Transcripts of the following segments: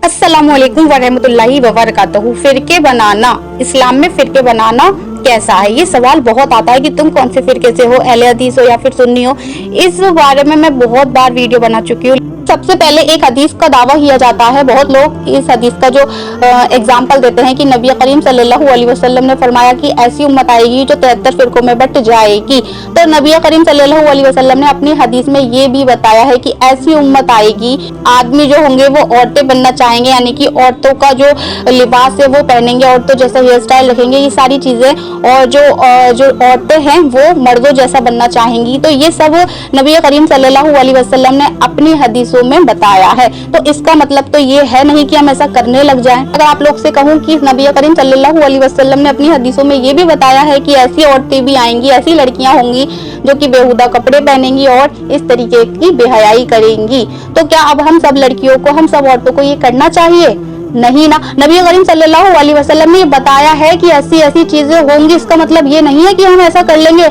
अस्सलामुअलैकुम वरहमतुल्लाहि वबरकातुहू। फिरके बनाना, इस्लाम में फिरके बनाना कैसा है, ये सवाल बहुत आता है कि तुम कौन से फिरके से हो, अहले हदीस हो या फिर सुन्नी हो। इस बारे में मैं बहुत बार वीडियो बना चुकी हूँ। सबसे पहले एक हदीस का दावा किया जाता है, बहुत लोग इस हदीस का जो एग्जाम्पल देते हैं कि नबी करीम सल्लल्लाहु अलैहि वसल्लम ने फरमाया कि ऐसी उम्मत आएगी जो 73 फिरकों में बट जाएगी। तो नबी करीम सल्लल्लाहु अलैहि वसल्लम ने अपनी हदीस में ये भी बताया है कि ऐसी उम्मत आएगी, आदमी जो होंगे वो औरतें बनना चाहेंगे, यानी कि औरतों का जो लिबास है वो पहनेंगे, औरतों जैसा हेयर स्टाइल रखेंगे, ये सारी चीजें, और जो औरतें हैं वो मर्दों जैसा बनना चाहेंगी। तो ये सब नबी करीम सल्लल्लाहु अलैहि वसल्लम ने अपनी हदीसों में बताया है। तो इसका मतलब तो ये है नहीं कि हम ऐसा करने लग जाएं। अगर आप लोग से कहूं कि नबी करीम सल्लल्लाहु अलैहि वसल्लम ने अपनी हदीसों में ये भी बताया है कि ऐसी औरतें भी आएंगी, ऐसी लड़कियां होंगी जो कि बेहुदा कपड़े पहनेंगी और इस तरीके की बेहयाई करेंगी, तो क्या अब हम सब लड़कियों को, हम सब औरतों को ये करना चाहिए? नहीं ना। नबी करीम सल्लल्लाहु अलैहि वसल्लम ने ये बताया है कि ऐसी ऐसी चीजें होंगी, इसका मतलब ये नहीं है कि हम ऐसा कर लेंगे।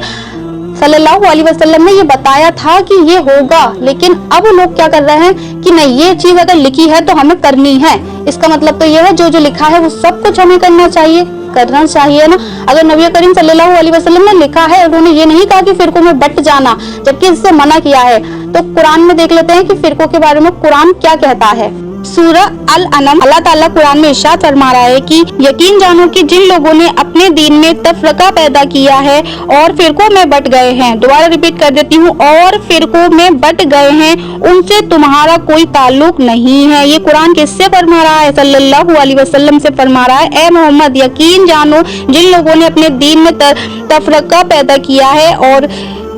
सल्लल्लाहु अलैहि वसल्लम ने ये बताया था कि ये होगा, लेकिन अब लोग क्या कर रहे हैं कि नहीं, ये चीज अगर लिखी है तो हमें करनी है। इसका मतलब तो ये है जो लिखा है वो सब कुछ हमें करना चाहिए ना। अगर नबी करीम सल्लल्लाहु अलैहि वसल्लम ने लिखा है, उन्होंने ये नहीं कहा कि फिरकों में बट जाना, जबकि इससे मना किया है। तो कुरान में देख लेते हैं कि फिरकों के बारे में कुरान क्या कहता है। सूरह अल-अनम अल्लाह ताला कुरान में इरशाद फरमा रहा है कि यकीन जानो कि जिन लोगों ने अपने दीन में तफरका पैदा किया है और फिरकों में बट गए हैं, दोबारा रिपीट कर देती हूँ, और फिरकों में बट गए हैं, उनसे तुम्हारा कोई ताल्लुक नहीं है। ये कुरान किससे फरमा रहा है? सल्लल्लाहु अलैहि वसल्लम से फरमा रहा है, ए मोहम्मद यकीन जानो जिन लोगों ने अपने दीन में तफरका पैदा किया है और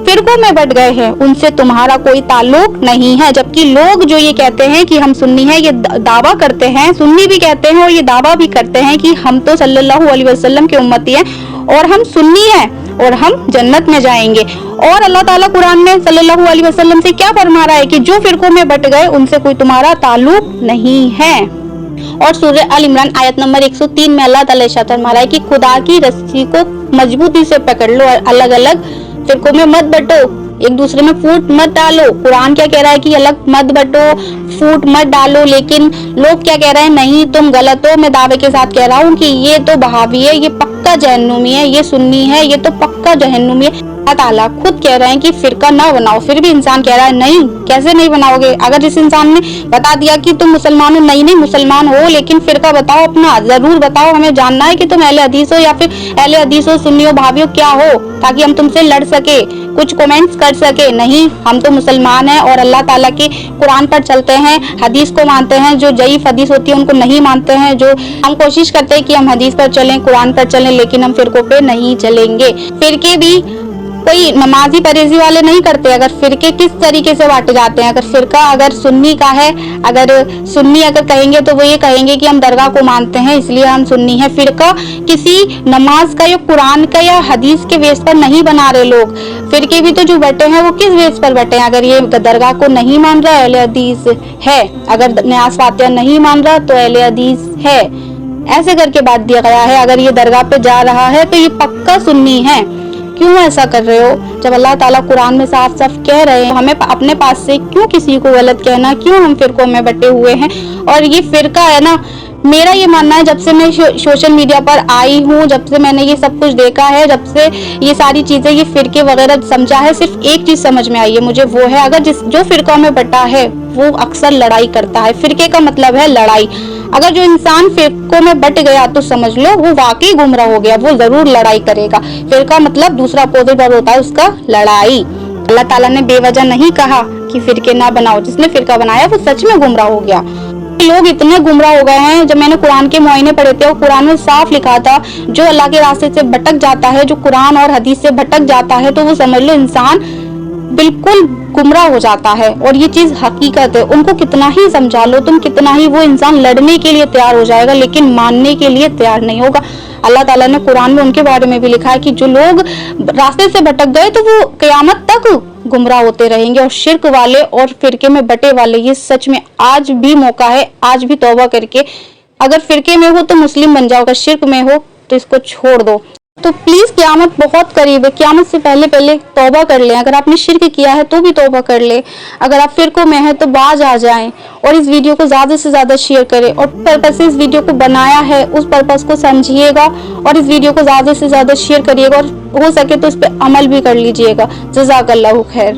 फिरकों में बट गए हैं, उनसे तुम्हारा कोई ताल्लुक नहीं है। जबकि लोग जो ये कहते हैं कि हम सुन्नी हैं, ये दावा करते हैं, सुन्नी भी कहते हैं और ये दावा भी करते हैं कि हम तो सल्लल्लाहु अलैहि वसल्लम के उम्मती हैं और हम सुन्नी हैं और हम जन्नत में जाएंगे। और अल्लाह ताला कुरान में सल्लल्लाहु अलैहि वसल्लम से क्या फरमा रहा है कि जो फिरकों में बट गए उनसे कोई तुम्हारा ताल्लुक नहीं है। और सूरह अल इमरान आयत नंबर 103 में अल्लाह ताला इरशाद फरमा रहा है कि खुदा की रस्सी को मजबूती से पकड़ लो और अलग अलग फिरकों में मत बटो, एक दूसरे में फूट मत डालो। कुरान क्या कह रहा है कि अलग मत बटो, फूट मत डालो, लेकिन लोग क्या कह रहे हैं, नहीं तुम गलत हो। मैं दावे के साथ कह रहा हूँ कि ये तो बहावी है, ये पक्का जहन्नुमी है, ये सुन्नी है, ये तो पक्का जहन्नुमी है। अल्लाह ताला खुद कह रहे हैं कि फिरका ना बनाओ, फिर भी इंसान कह रहा है नहीं, कैसे नहीं बनाओगे? अगर जिस इंसान ने बता दिया कि तुम मुसलमान हो, नहीं मुसलमान हो, लेकिन फिरका बताओ अपना, जरूर बताओ, हमें जानना है कि तुम अहले हदीस हो या फिर अहले हदीस हो, सुन्नी हो, भाभी हो, क्या हो, ताकि हम तुमसे लड़ सके, कुछ कमेंट्स कर सके। नहीं, हम तो मुसलमान हैं और अल्लाह ताला के कुरान पर चलते हैं, हदीस को मानते हैं। जो ज़ईफ हदीस होती है उनको नहीं मानते हैं। जो हम कोशिश करते हैं कि हम हदीस पर चलें, कुरान पर चलें, लेकिन हम फिरकों पे नहीं चलेंगे। फिरके भी कोई नमाजी परहेजी वाले नहीं करते। अगर फिरके किस तरीके से बांटे जाते हैं, अगर फिरका अगर सुन्नी का है, अगर सुन्नी अगर कहेंगे तो वो ये कहेंगे कि हम दरगाह को मानते हैं इसलिए हम सुन्नी हैं। फिरका किसी नमाज का या कुरान का या हदीस के बेस पर नहीं बना रहे लोग। फिरके भी तो जो बटे हैं वो किस बेस पर बटे हैं? अगर ये दरगाह को नहीं मान रहा अहले हदीस है, अगर न्यास फातिहा नहीं मान रहा तो अहले हदीस है, ऐसे करके बांट दिया गया है। अगर ये दरगाह पे जा रहा है तो ये पक्का सुन्नी है। क्यों ऐसा कर रहे हो? जब अल्लाह ताला कुरान में साफ साफ कह रहे हैं, हमें अपने पास से क्यों किसी को गलत कहना, क्यों हम फिरकों में बटे हुए हैं? और ये फिरका है ना, मेरा ये मानना है, जब से मैं सोशल मीडिया पर आई हूँ, जब से मैंने ये सब कुछ देखा है, जब से ये सारी चीजें, ये फिरके वगैरह समझा है, सिर्फ एक चीज समझ में आई है मुझे, वो है अगर जो फिरका में बटा है वो अक्सर लड़ाई करता है। फिरके का मतलब है लड़ाई। अगर जो इंसान फिरकों में बट गया तो समझ लो वो वाकई गुमराह हो गया, वो जरूर लड़ाई करेगा। फिरका मतलब दूसरा अपोजिट वर्ड होता है उसका, लड़ाई। अल्लाह ताला ने बेवजह नहीं कहा कि फिरके ना बनाओ, जिसने फिरका बनाया वो सच में गुमराह हो गया। लोग इतने गुमराह हो गए हैं। जब मैंने कुरान के मुआयने पढ़े थे और कुरान में साफ लिखा था जो अल्लाह के रास्ते से भटक जाता है, जो कुरान और हदीस से भटक जाता है, तो वो समझ लो इंसान बिल्कुल गुमराह हो जाता है। और ये चीज हकीकत है। उनको कितना ही समझा लो तुम, कितना ही, वो इंसान लड़ने के लिए तैयार हो जाएगा लेकिन मानने के लिए तैयार नहीं होगा। अल्लाह ताला ने कुरान में उनके बारे में भी लिखा है कि जो लोग रास्ते से भटक गए तो वो क़यामत तक गुमराह होते रहेंगे। और शिर्क वाले और फिरके में बटे वाले, ये सच में आज भी मौका है, आज भी तौबा करके, अगर फिरके में हो तो मुस्लिम बन जाओ, अगर शिर्क में हो तो इसको छोड़ दो। تو پلیز قیامت بہت قریب ہے، قیامت سے پہلے توبہ کر لیں. اگر آپ نے شرک کیا ہے تو بھی توبہ کر لیں. اگر آپ فرقوں میں ہیں تو باز آ جائیں اور اس ویڈیو کو زیادہ سے زیادہ شیئر کریں. اور پرپس سے اس ویڈیو کو بنایا ہے اس پرپس کو سمجھیے گا اور اس ویڈیو کو زیادہ سے زیادہ شیئر کریے گا اور ہو سکے تو اس پہ عمل بھی کر لیجیے گا. جزاک اللہ خیر.